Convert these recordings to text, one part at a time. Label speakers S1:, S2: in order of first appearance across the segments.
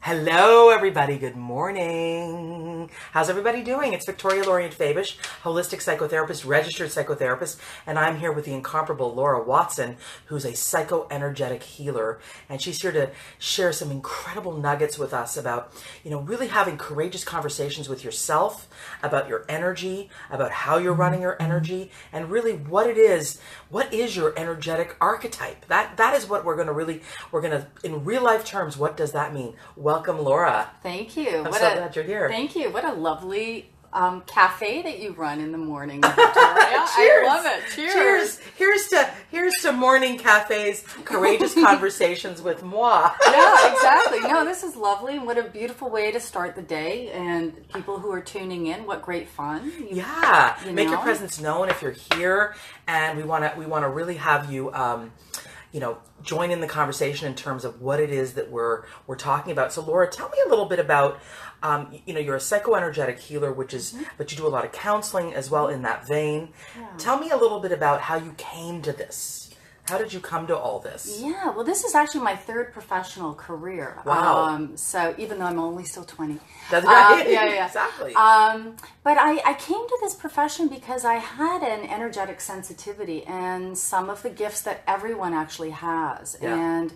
S1: Hello, everybody. Good morning. How's everybody doing? It's Victoria Lorient-Fabish, holistic psychotherapist, registered psychotherapist, and I'm here with the incomparable Laura Watson, who's a psychoenergetic healer, and she's here to share some incredible nuggets with us about, really having courageous conversations with yourself, about your energy, about how you're running your energy, and really what it is. What is your energetic archetype? That is what we're going to, in real life terms, what does that mean? Welcome, Laura.
S2: Thank you.
S1: I'm so glad you're here.
S2: Thank you. What a lovely cafe that you run in the morning, Victoria. I love it. Cheers.
S1: Here's to morning cafes, courageous conversations with moi.
S2: Yeah, exactly. No, this is lovely. What a beautiful way to start the day. And people who are tuning in, what great fun.
S1: Make your presence known if you're here, and we want to really have you join in the conversation in terms of what it is that we're talking about. So Laura, tell me a little bit about, you're a psychoenergetic healer, but you do a lot of counseling as well in that vein. Yeah. Tell me a little bit about how you came to this. How did you come to all this?
S2: Yeah, well, this is actually my third professional career.
S1: Wow.
S2: So even though I'm only still 20.
S1: That's right.
S2: Yeah.
S1: Exactly.
S2: But I came to this profession because I had an energetic sensitivity and some of the gifts that everyone actually has.
S1: Yeah.
S2: And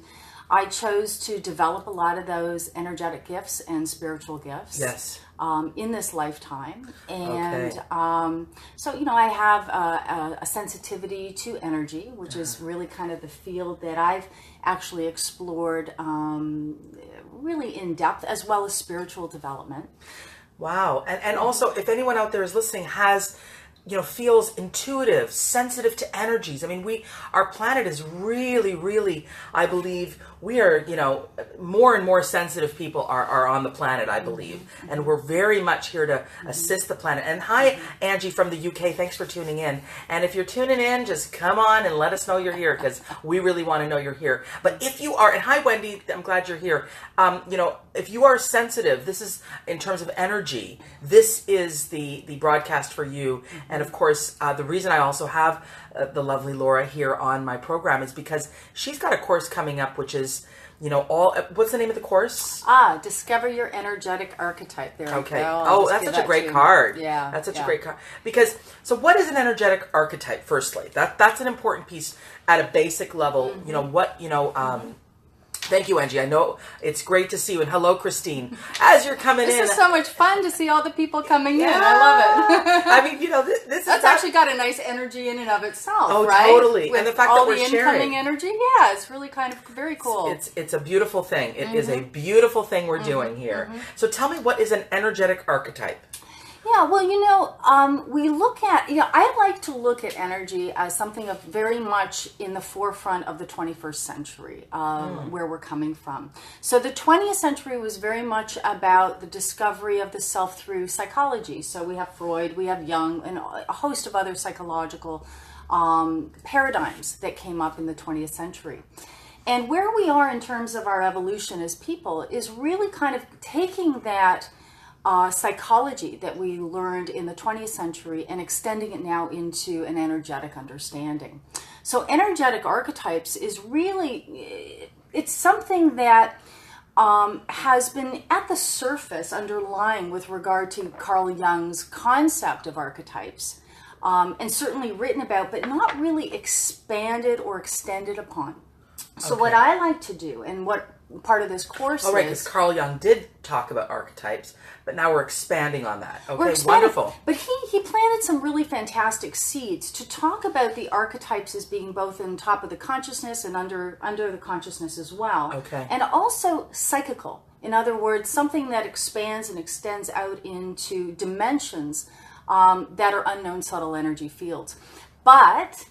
S2: I chose to develop a lot of those energetic gifts and spiritual gifts.
S1: Yes.
S2: In this lifetime. And
S1: okay.
S2: So, I have a sensitivity to energy, which is really kind of the field that I've actually explored really in depth, as well as spiritual development.
S1: Wow. And also, if anyone out there is listening has feels intuitive, sensitive to energies. I mean, our planet is really, really, I believe, we are, more and more sensitive people are on the planet, I believe. And we're very much here to assist the planet. And hi, Angie from the UK. Thanks for tuning in. And if you're tuning in, just come on and let us know you're here, because we really want to know you're here. But if you are, and hi, Wendy, I'm glad you're here. If you are sensitive, this is, in terms of energy, this is the broadcast for you. And of course, the reason I also have the lovely Laura here on my program is because she's got a course coming up, which is, what's the name of the course?
S2: Discover Your Energetic Archetype. There we go.
S1: Oh, that's such a great card.
S2: Yeah.
S1: That's such a great card. Because, so what is an energetic archetype, firstly? That's an important piece at a basic level. Thank you, Angie. I know it's great to see you. And hello, Christine. As you're coming in.
S2: This is so much fun to see all the people coming in. I love it.
S1: I mean, this
S2: That's actually got a nice energy in and of itself,
S1: oh,
S2: right?
S1: Totally.
S2: With
S1: and the fact
S2: all
S1: that we're
S2: the
S1: sharing.
S2: incoming energy, yeah, it's really kind of very cool.
S1: It's a beautiful thing. It is a beautiful thing we're doing here. So tell me, what is an energetic archetype?
S2: Yeah, well, we look at, I like to look at energy as something of very much in the forefront of the 21st century, where we're coming from. So the 20th century was very much about the discovery of the self through psychology. So we have Freud, we have Jung, and a host of other psychological paradigms that came up in the 20th century. And where we are in terms of our evolution as people is really kind of taking that psychology that we learned in the 20th century and extending it now into an energetic understanding. So energetic archetypes is really, it's something that has been at the surface underlying with regard to Carl Jung's concept of archetypes, and certainly written about, but not really expanded or extended upon. So what I like to do, and what part of this course is...
S1: Oh, right, because Carl Jung did talk about archetypes, but now we're expanding on that. Okay, wonderful.
S2: But he planted some really fantastic seeds to talk about the archetypes as being both on top of the consciousness and under the consciousness as well.
S1: Okay.
S2: And also psychical. In other words, something that expands and extends out into dimensions that are unknown subtle energy fields. But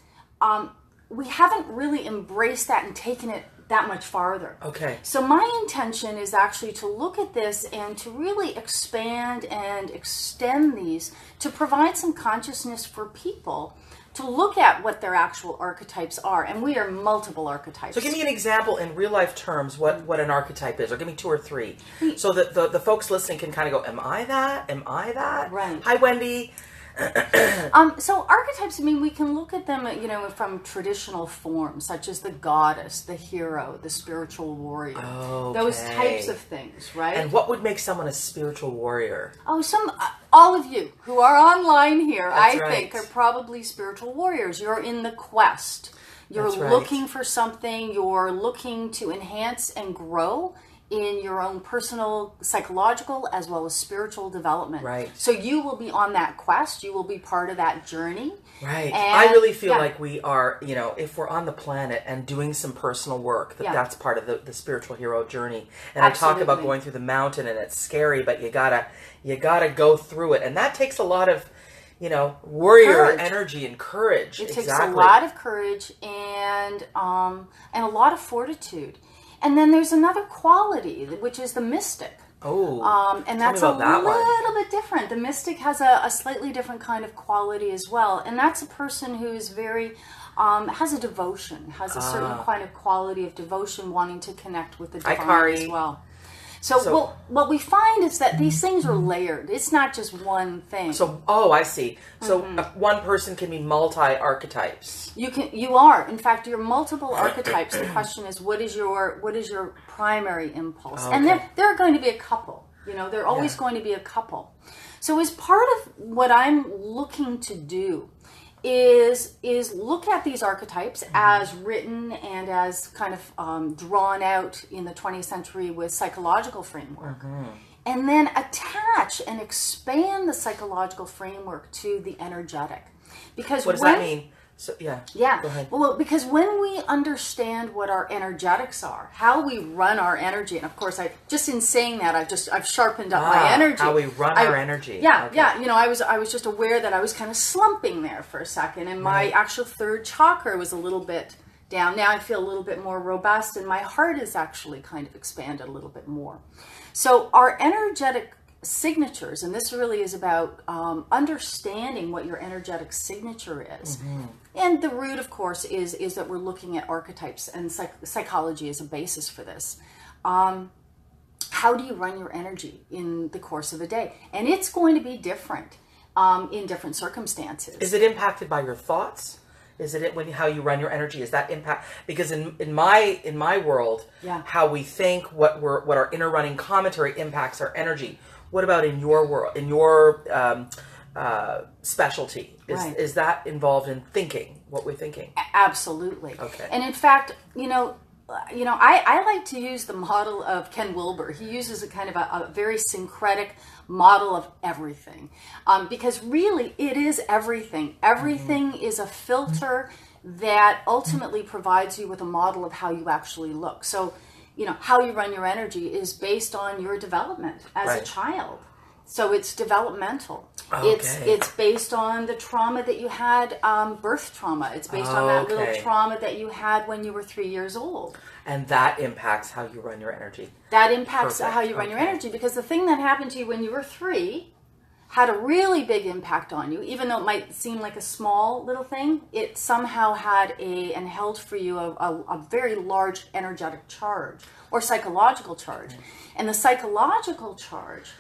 S2: we haven't really embraced that and taken it that much farther.
S1: Okay.
S2: So my intention is actually to look at this and to really expand and extend these to provide some consciousness for people to look at what their actual archetypes are. And we are multiple archetypes.
S1: So give me an example in real life terms what an archetype is, or give me two or three. So that the folks listening can kind of go, am I that? Am I that?
S2: Right.
S1: Hi, Wendy.
S2: So archetypes, I mean, we can look at them, from traditional forms, such as the goddess, the hero, the spiritual warrior, those types of things, right?
S1: And what would make someone a spiritual warrior?
S2: Oh, all of you who are online here,
S1: That's
S2: I think, are probably spiritual warriors. You're in the quest. You're looking for something. You're looking to enhance and grow in your own personal, psychological, as well as spiritual development.
S1: Right.
S2: So you will be on that quest. You will be part of that journey.
S1: Right.
S2: And,
S1: I really feel like we are, if we're on the planet and doing some personal work, that's part of the spiritual hero journey. And
S2: Absolutely.
S1: I talk about going through the mountain, and it's scary, but you gotta go through it. And that takes a lot of, warrior
S2: courage.
S1: Energy and courage.
S2: It takes a lot of courage and a lot of fortitude. And then there's another quality, which is the mystic.
S1: Oh,
S2: and that's a little bit different. The mystic has a slightly different kind of quality as well. And that's a person who's very, has a devotion, has a certain kind of quality of devotion, wanting to connect with the divine as well. So what we find is that these things are layered. It's not just one thing.
S1: So, I see. So one person can be multi-archetypes.
S2: You are. In fact, you're multiple archetypes. The question is, what is your primary impulse?
S1: Okay.
S2: And there are going to be a couple. There are always going to be a couple. So as part of what I'm looking to do is look at these archetypes as written and as kind of drawn out in the 20th century with psychological framework. And then attach and expand the psychological framework to the energetic. Because
S1: what does that mean? So,
S2: yeah.
S1: Go ahead.
S2: Well, because when we understand what our energetics are, how we run our energy, and of course, just in saying that, I've sharpened up my energy.
S1: How we run our energy.
S2: Yeah. I was just aware that I was kind of slumping there for a second, and my actual third chakra was a little bit down. Now I feel a little bit more robust, and my heart is actually kind of expanded a little bit more. So our energetic signatures, and this really is about understanding what your energetic signature is. And the root, of course, is that we're looking at archetypes, and psychology is a basis for this. How do you run your energy in the course of a day? And it's going to be different in different circumstances.
S1: Is it impacted by your thoughts? Is it how you run your energy? Is that impact? Because in my world, how we think, what our inner running commentary impacts our energy. What about in your world, in your specialty? Is that involved in thinking, what we're thinking?
S2: Absolutely.
S1: Okay.
S2: And in fact, I like to use the model of Ken Wilber. He uses a kind of a very syncretic model of everything. Because really, it is everything. Everything is a filter that ultimately provides you with a model of how you actually look. So, how you run your energy is based on your development as a child. So it's developmental.
S1: Okay.
S2: It's based on the trauma that you had, birth trauma. It's based on that little trauma that you had when you were 3 years old.
S1: And that impacts how you run your energy.
S2: That impacts how you run your energy, because the thing that happened to you when you were 3 had a really big impact on you. Even though it might seem like a small little thing, it somehow had and held for you a very large energetic charge or psychological charge. And the psychological charge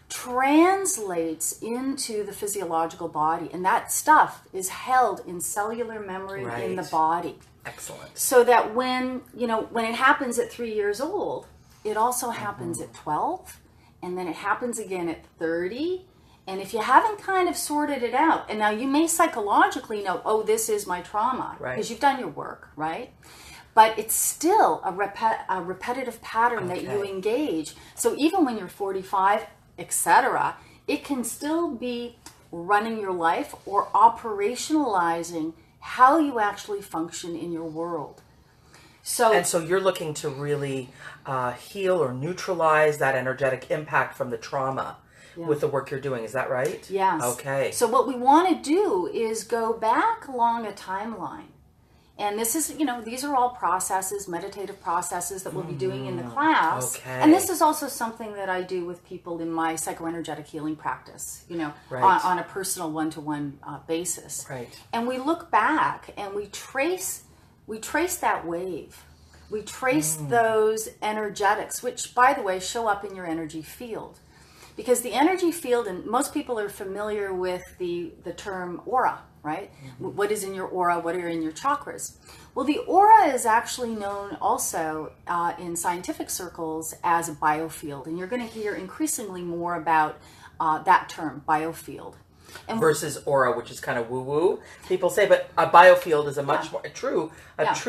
S2: translates into the physiological body, and that stuff is held in cellular memory in the body.
S1: Excellent.
S2: So that when it happens at 3 years old, it also happens at 12, and then it happens again at 30. And if you haven't kind of sorted it out, and now you may psychologically know, oh, this is my trauma, because you've done your work, right? But it's still a repetitive pattern that you engage. So even when you're 45, etc., it can still be running your life or operationalizing how you actually function in your world. So
S1: you're looking to really heal or neutralize that energetic impact from the trauma with the work you're doing. Is that right?
S2: Yes.
S1: Okay.
S2: So what we want to do is go back along a timeline. And this is, these are all processes, meditative processes that we'll be doing in the class.
S1: Okay.
S2: And this is also something that I do with people in my psychoenergetic healing practice, on a personal one-to-one basis.
S1: Right.
S2: And we look back and we trace that wave. We trace those energetics, which, by the way, show up in your energy field. because the energy field, and most people are familiar with the term aura, right? What is in your aura? What are in your chakras? Well, the aura is actually known also in scientific circles as a biofield, and you're going to hear increasingly more about that term, biofield. And
S1: versus aura, which is kind of woo-woo, people say, but a biofield is a much more true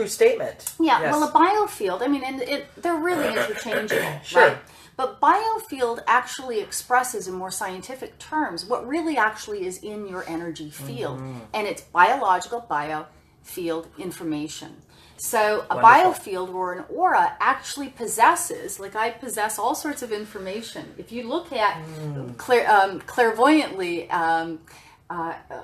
S1: statement.
S2: Yeah,
S1: Yes.
S2: well, a biofield, I mean, and they're really interchangeable,
S1: Sure.
S2: right? But biofield actually expresses in more scientific terms what really actually is in your energy field. And it's biological biofield information. So a biofield or an aura actually possesses, like I possess all sorts of information. If you look at clairvoyantly,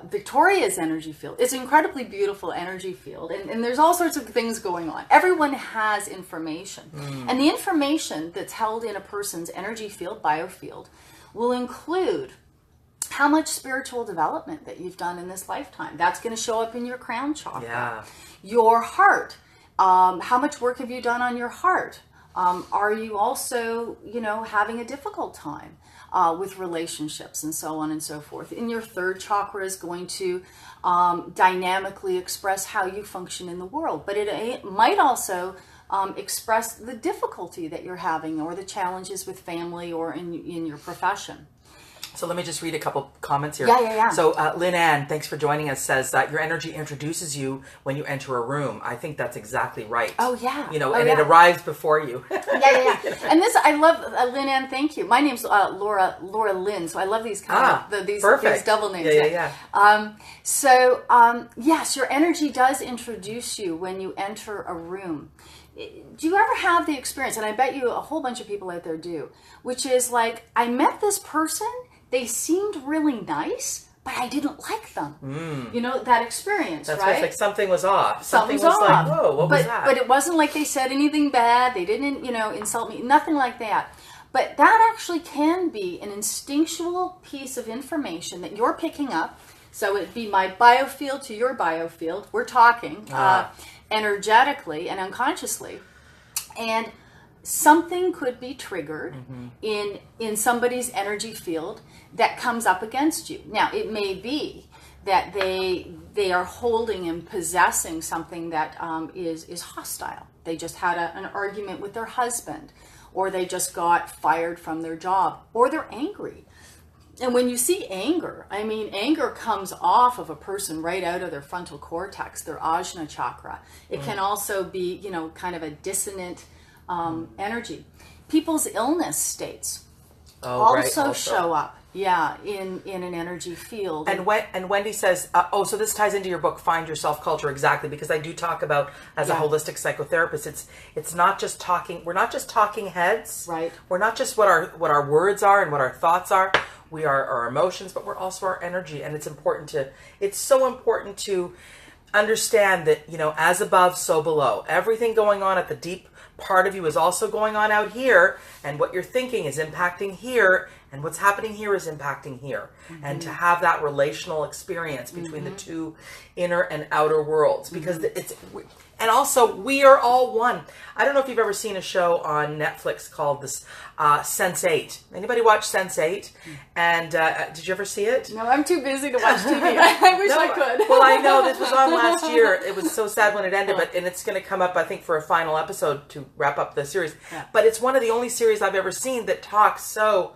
S2: Victoria's energy field, it's an incredibly beautiful energy field, and there's all sorts of things going on. Everyone has information, and the information that's held in a person's energy field, biofield, will include how much spiritual development that you've done in this lifetime. That's going to show up in your crown chakra.
S1: Yeah.
S2: Your heart. How much work have you done on your heart? Are you also, having a difficult time with relationships and so on and so forth? And your third chakra is going to dynamically express how you function in the world. But it might also express the difficulty that you're having or the challenges with family or in your profession.
S1: So let me just read a couple comments here.
S2: Yeah.
S1: So Lynn Ann, thanks for joining us, says that your energy introduces you when you enter a room. I think that's exactly right.
S2: Oh, yeah.
S1: It arrives before you.
S2: Yeah. And this, I love, Lynn Ann, thank you. My name's Laura Lynn, so I love these these double names.
S1: Yeah.
S2: Yes, your energy does introduce you when you enter a room. Do you ever have the experience, and I bet you a whole bunch of people out there do, which is like, I met this person, they seemed really nice, but I didn't like them. That experience,
S1: That's
S2: right?
S1: It's like something was off.
S2: Something was
S1: like,
S2: off.
S1: whoa, what was that?
S2: But it wasn't like they said anything bad. They didn't, insult me. Nothing like that. But that actually can be an instinctual piece of information that you're picking up. So it'd be my biofield to your biofield. We're talking energetically and unconsciously. And something could be triggered in somebody's energy field that comes up against you. Now, it may be that they are holding and possessing something that is hostile. They just had an argument with their husband, or they just got fired from their job, or they're angry. And when you see anger, I mean, anger comes off of a person right out of their frontal cortex, their ajna chakra. It can also be, kind of a dissonant energy. People's illness states also show up, in an energy field.
S1: And Wendy says, so this ties into your book, Find Yourself Culture, exactly, because I do talk about, as a holistic psychotherapist, it's not just talking, we're not just talking heads.
S2: Right.
S1: We're not just what our words are and what our thoughts are. We are our emotions, but we're also our energy. And it's so important to understand that, as above, so below. Everything going on at the deep part of you is also going on out here, and what you're thinking is impacting here, and what's happening here is impacting here. And to have that relational experience between the two inner and outer worlds, because and also we are all one. I don't know if you've ever seen a show on Netflix called this Sense8. Anybody watch Sense8? And did you ever see it?
S2: No, I'm too busy to watch TV. I wish I could.
S1: Well, I know this was on last year. It was so sad when it ended, and it's going to come up, I think, for a final episode to wrap up the series. Yeah. But it's one of the only series I've ever seen that talks so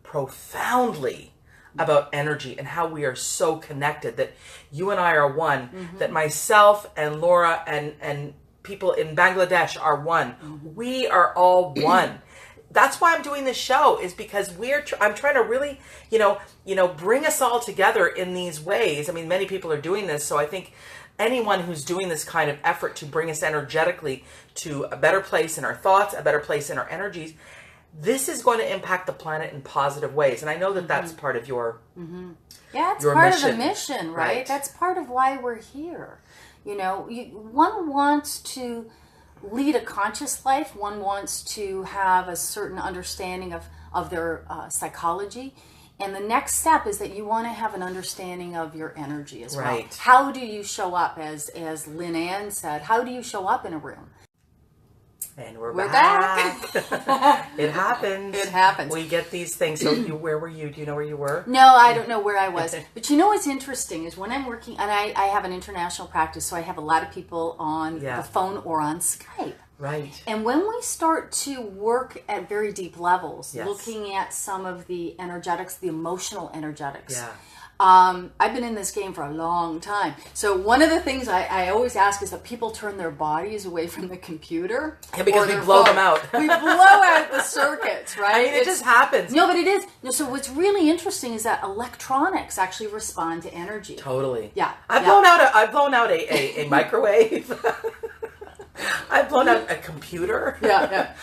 S1: profoundly about energy and how we are so connected, that you and I are one, that myself and Laura and people in Bangladesh are one. We are all one. That's why I'm doing this show, is because I'm trying to really, bring us all together in these ways. I mean, many people are doing this, so I think anyone who's doing this kind of effort to bring us energetically to a better place in our thoughts, a better place in our energies, this is going to impact the planet in positive ways. And I know that that's part of your
S2: Yeah, it's
S1: your
S2: part
S1: mission.
S2: of the mission, right? That's part of why we're here. One wants to lead a conscious life. One wants to have a certain understanding of their psychology. And the next step is that you want to have an understanding of your energy as well. How do you show up, as Lynn Ann said, how do you show up in a room?
S1: And we're
S2: back.
S1: It happens.
S2: It happens.
S1: We get these things. So where were you? Do you know where you were?
S2: No, I don't know where I was. But you know what's interesting is when I'm working, and I have an international practice, so I have a lot of people on the phone or on Skype.
S1: Right.
S2: And when we start to work at very deep levels,
S1: Yes.
S2: looking at some of the energetics, the emotional energetics,
S1: Yeah.
S2: I've been in this game for a long time. So one of the things I always ask is that people turn their bodies away from the computer.
S1: Yeah, because
S2: or
S1: we
S2: their
S1: blow
S2: phone.
S1: them out.
S2: We blow out the circuits, right?
S1: I mean, it just happens.
S2: No, but it is. No, so what's really interesting is that electronics actually respond to energy.
S1: Totally.
S2: Yeah.
S1: I've blown out a microwave. I've blown out a computer.
S2: Yeah.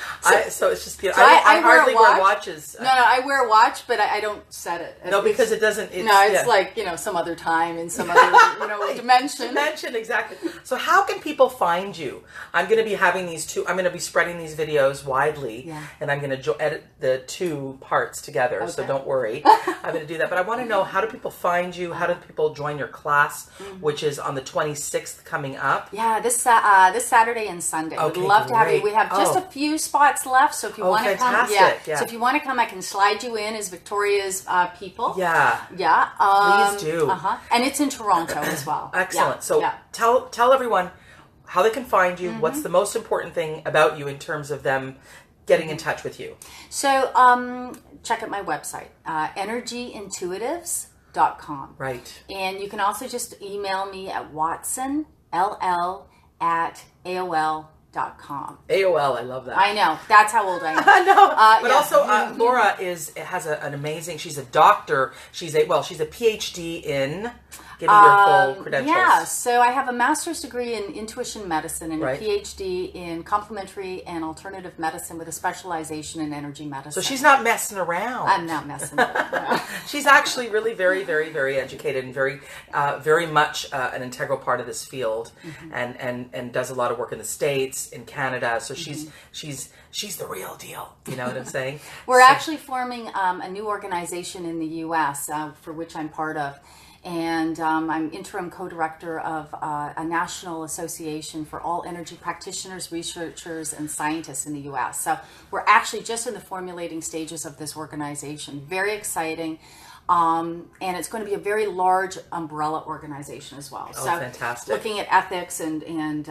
S1: So it's just,
S2: I
S1: hardly
S2: wear a
S1: wear
S2: watch.
S1: watches.
S2: No, I wear a watch, but I don't set it.
S1: No, because it doesn't.
S2: It's like, some other time in some other, dimension.
S1: Dimension, exactly. So how can people find you? I'm going to be having I'm going to be spreading these videos widely, and I'm going to edit the two parts together, so don't worry. I'm going to do that. But I want to know, how do people find you? How do people join your class, which is on the 26th coming up?
S2: Yeah, this Saturday and Sunday.
S1: Okay,
S2: We'd love to have you.
S1: great.
S2: We have just a few spots left, so if you want to come,
S1: fantastic.
S2: So if you want to come, I can slide you in as Victoria's people.
S1: Yeah.
S2: Yeah.
S1: Please do.
S2: And it's in Toronto as well.
S1: Excellent.
S2: Yeah.
S1: So tell everyone how they can find you. What's the most important thing about you in terms of them getting in touch with you?
S2: So check out my website, energyintuitives.com.
S1: Right.
S2: And you can also just email me at watsonll@aol.com.
S1: AOL, I love that.
S2: I know. That's how old I am.
S1: I know. But also, Laura has an amazing, she's a doctor. She's a PhD in getting your full credentials.
S2: Yeah, so I have a master's degree in intuition medicine and
S1: Right.
S2: a PhD in complementary and alternative medicine with a specialization in energy medicine.
S1: So she's not messing around.
S2: I'm not messing around.
S1: She's actually really very, very, very educated and very, very much an integral part of this field, and does a lot of work in the States, in Canada. So she's the real deal. You know what I'm saying?
S2: We're actually forming a new organization in the U.S. For which I'm part of. And I'm interim co-director of a national association for all energy practitioners, researchers, and scientists in the U.S. So we're actually just in the formulating stages of this organization. Very exciting. And it's going to be a very large umbrella organization as well.
S1: Oh,
S2: so
S1: fantastic.
S2: Looking at ethics and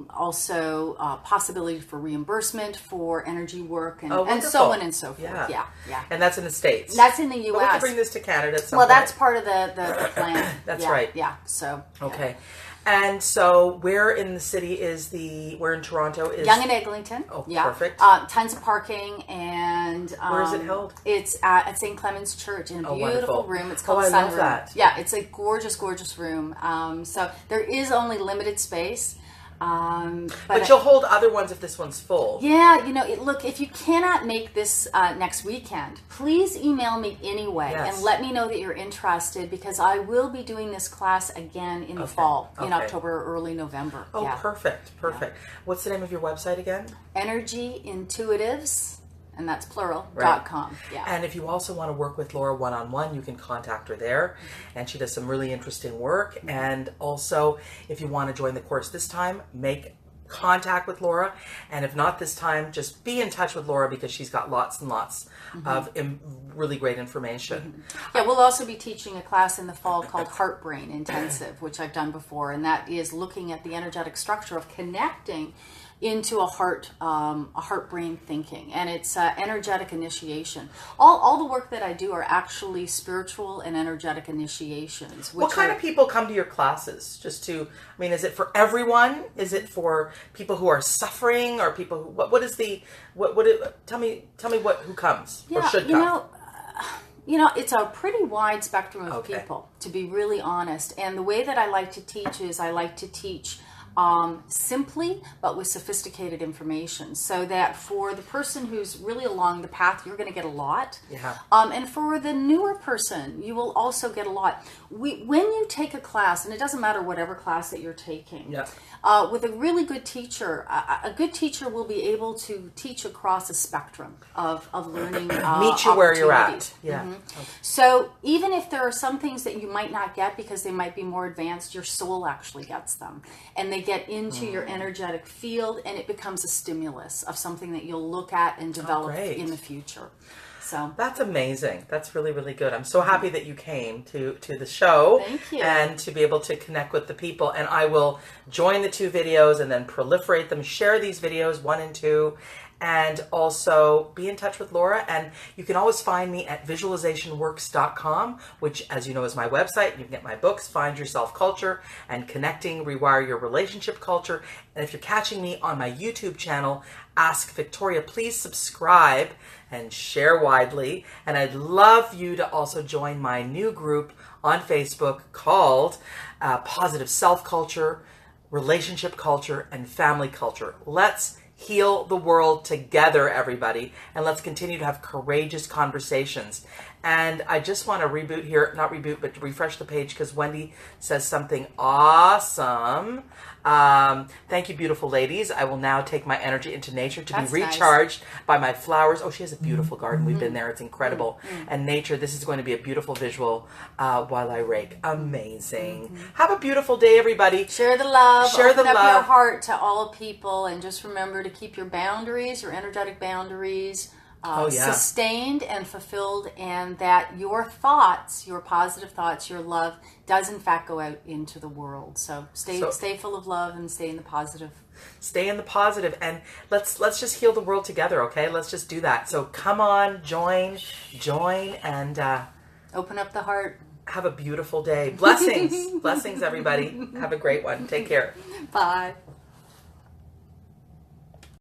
S2: also possibility for reimbursement for energy work and so on and so forth. Yeah.
S1: And that's in the States.
S2: That's in the U.S.
S1: But we can bring this to Canada at some
S2: Well,
S1: point.
S2: that's part of the plan.
S1: That's right.
S2: Yeah. So.
S1: Okay. And so where in the city where in Toronto is...
S2: Yonge and Eglinton.
S1: Oh,
S2: yeah.
S1: perfect.
S2: Tons of parking and...
S1: where is it held?
S2: It's at St. Clement's Church in a beautiful
S1: wonderful.
S2: room. It's called
S1: I
S2: Sun
S1: love
S2: Room.
S1: that.
S2: Yeah, it's a gorgeous, gorgeous room. So there is only limited space.
S1: But you'll hold other ones if this one's full.
S2: Yeah, look, if you cannot make this next weekend, please email me anyway and let me know that you're interested, because I will be doing this class again in the fall, in October or early November.
S1: Oh, perfect. Yeah. What's the name of your website again?
S2: Energyintuitives, and that's plural, .com. Yeah.
S1: And if you also want to work with Laura one-on-one, you can contact her there. And she does some really interesting work. And also, if you want to join the course this time, make contact with Laura. And if not this time, just be in touch with Laura, because she's got lots and lots of really great information.
S2: Yeah, we'll also be teaching a class in the fall called Heart Brain Intensive, which I've done before. And that is looking at the energetic structure of connecting into a heart-brain thinking, and it's energetic initiation. All the work that I do are actually spiritual and energetic initiations.
S1: What kind of people come to your classes? Is it for everyone? Is it for people who are suffering, or people who, tell me who comes or should come?
S2: It's a pretty wide spectrum of people, to be really honest. And the way that I like to teach is I like to teach simply, but with sophisticated information, so that for the person who's really along the path, you're going to get a lot.
S1: Yeah.
S2: And for the newer person, you will also get a lot. When you take a class, and it doesn't matter whatever class that you're taking, with a really good teacher, a good teacher will be able to teach across a spectrum of learning.
S1: Meet you where you're at. Yeah.
S2: Okay. So even if there are some things that you might not get because they might be more advanced, your soul actually gets them, and they they get into your energetic field, and it becomes a stimulus of something that you'll look at and develop in the future. So
S1: that's amazing. That's really, really good. I'm so happy that you came to the show.
S2: Thank you.
S1: And to be able to connect with the people. And I will join the 2 videos and then proliferate them, share these videos 1 and 2, and also be in touch with Laura. And you can always find me at visualizationworks.com, which, as you know, is my website. You can get my books, Find Yourself Culture and Connecting, Rewire Your Relationship Culture. And if you're catching me on my YouTube channel, Ask Victoria, please subscribe and share widely. And I'd love you to also join my new group on Facebook called Positive Self Culture, Relationship Culture, and Family Culture. Let's heal the world together, everybody, and let's continue to have courageous conversations. And I just want to reboot here, not reboot, but refresh the page, because Wendy says something awesome. Thank you, beautiful ladies. I will now take my energy into nature to be recharged by my flowers. Oh, she has a beautiful garden. We've been there. It's incredible. And nature, this is going to be a beautiful visual while I rake. Amazing. Have a beautiful day, everybody.
S2: Share the love.
S1: Share the
S2: love. Open
S1: love.
S2: up your heart to all people, and just remember to keep your boundaries, your energetic boundaries, sustained and fulfilled, and that your thoughts, your positive thoughts, your love does in fact go out into the world. So stay full of love and stay in the positive.
S1: Stay in the positive, and let's just heal the world together, okay? Let's just do that. So come on, join, and
S2: open up the heart.
S1: Have a beautiful day. Blessings. Blessings, everybody. Have a great one. Take care.
S2: Bye.